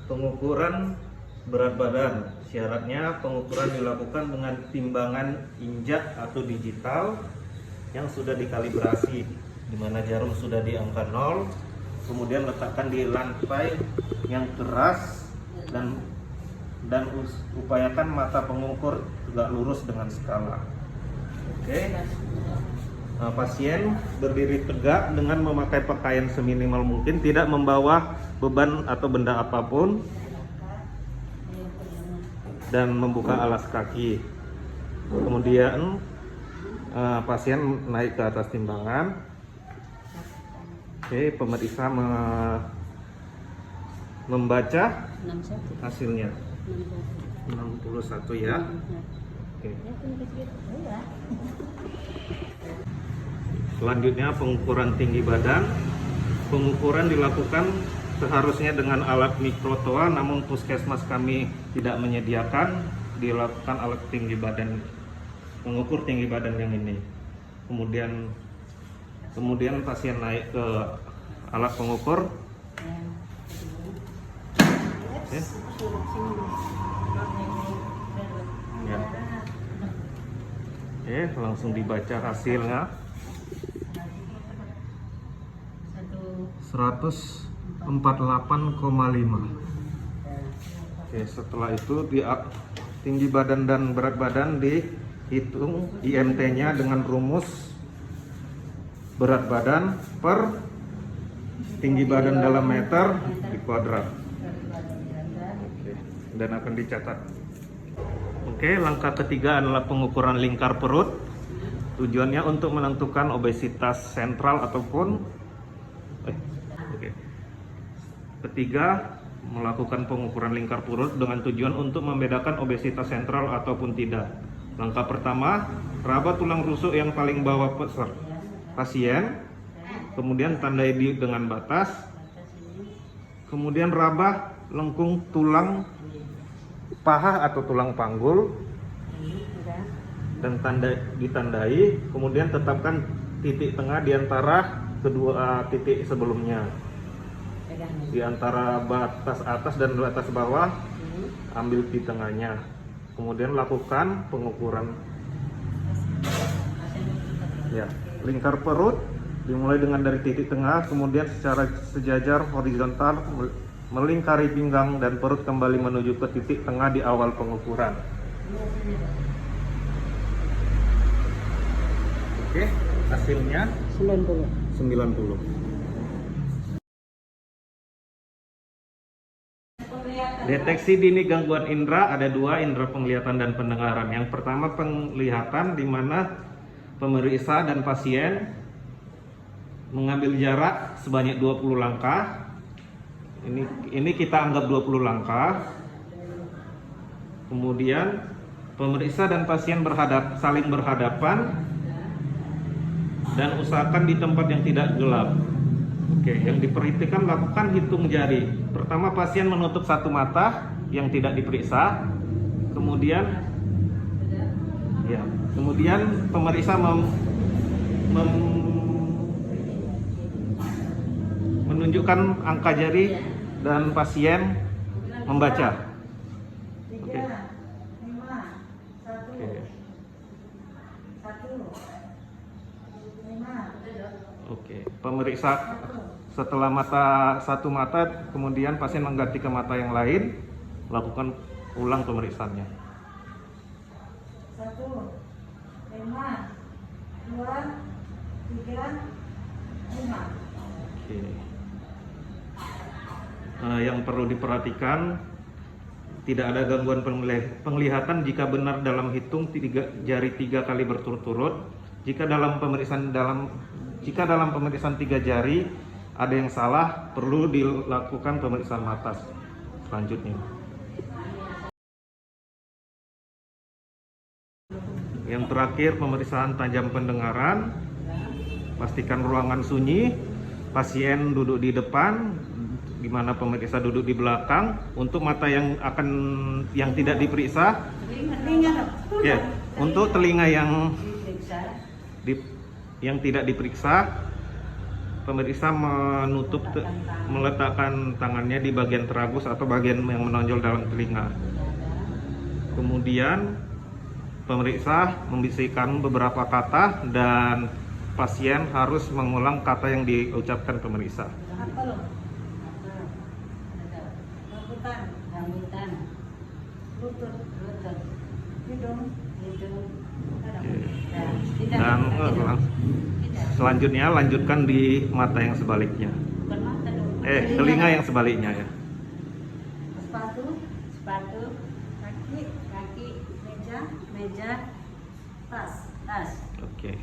Pengukuran berat badan. Syaratnya pengukuran dilakukan dengan timbangan injak atau digital yang sudah dikalibrasi, di mana jarum sudah di angka 0, kemudian letakkan di lantai yang keras dan upayakan mata pengukur tegak lurus dengan skala. Oke. Nah, pasien berdiri tegak dengan memakai pakaian seminimal mungkin, tidak membawa beban atau benda apapun, dan membuka alas kaki. Kemudian pasien naik ke atas timbangan. Oke, pemeriksa membaca hasilnya 61 ya. Oke. Selanjutnya pengukuran tinggi badan. Pengukuran dilakukan seharusnya dengan alat mikrotoa, namun puskesmas kami tidak menyediakan. Dilakukan alat tinggi badan, mengukur tinggi badan yang ini. Kemudian pasien naik ke alat pengukur. Oke. Ya. Oke, langsung dibaca hasilnya. 148,5. Oke, setelah itu tinggi badan dan berat badan dihitung IMT-nya dengan rumus berat badan per tinggi badan dalam meter di kuadrat. Oke, dan akan dicatat. Oke, langkah ketiga adalah pengukuran lingkar perut. Tujuannya untuk menentukan obesitas sentral ataupun ketiga, melakukan pengukuran lingkar perut dengan tujuan untuk membedakan obesitas sentral ataupun tidak. Langkah pertama, raba tulang rusuk yang paling bawah pasien, kemudian tandai dengan batas, kemudian raba lengkung tulang paha atau tulang panggul dan ditandai, kemudian tetapkan titik tengah di antara kedua titik sebelumnya. Di antara batas atas dan batas bawah, ambil di tengahnya. Kemudian lakukan pengukuran. Ya, lingkar perut dimulai dari titik tengah, kemudian secara sejajar horizontal melingkari pinggang dan perut kembali menuju ke titik tengah di awal pengukuran. Oke, hasilnya 90. Deteksi dini gangguan indera ada dua, indera penglihatan dan pendengaran. Yang pertama penglihatan, di mana pemeriksa dan pasien mengambil jarak sebanyak 20 langkah. Ini kita anggap 20 langkah. Kemudian pemeriksa dan pasien saling berhadapan dan usahakan di tempat yang tidak gelap. Oke, yang diperhatikan, lakukan hitung jari. Pertama, pasien menutup satu mata yang tidak diperiksa. Kemudian pemeriksa menunjukkan angka jari dan pasien membaca. Oke. Oke, pemeriksa setelah satu mata, kemudian pasien mengganti ke mata yang lain, lakukan ulang pemeriksaannya. 1, 5, 2, 3, 5. Oke. Yang perlu diperhatikan, tidak ada gangguan penglihatan jika benar dalam hitung jari 3 kali berturut-turut. Jika dalam pemeriksaan 3 jari ada yang salah, perlu dilakukan pemeriksaan mata selanjutnya. Yang terakhir, pemeriksaan tajam pendengaran. Pastikan ruangan sunyi, pasien duduk di depan, di mana pemeriksa duduk di belakang. Untuk mata yang tidak diperiksa, ya, untuk telinga yang tidak diperiksa, pemeriksa meletakkan tangannya di bagian tragus atau bagian yang menonjol dalam telinga. Kemudian pemeriksa membisikkan beberapa kata dan pasien harus mengulang kata yang diucapkan pemeriksa. Apa lo? Rambutan. Rambutan, Lutut. lutut, Hidung. hidung. Oke. Tidak, Dan tidak. selanjutnya lanjutkan di mata yang sebaliknya. Bukan mata dong. Telinga yang sebaliknya ya. Sepatu. Sepatu, Kaki. kaki, Meja. meja, Tas. tas. Oke.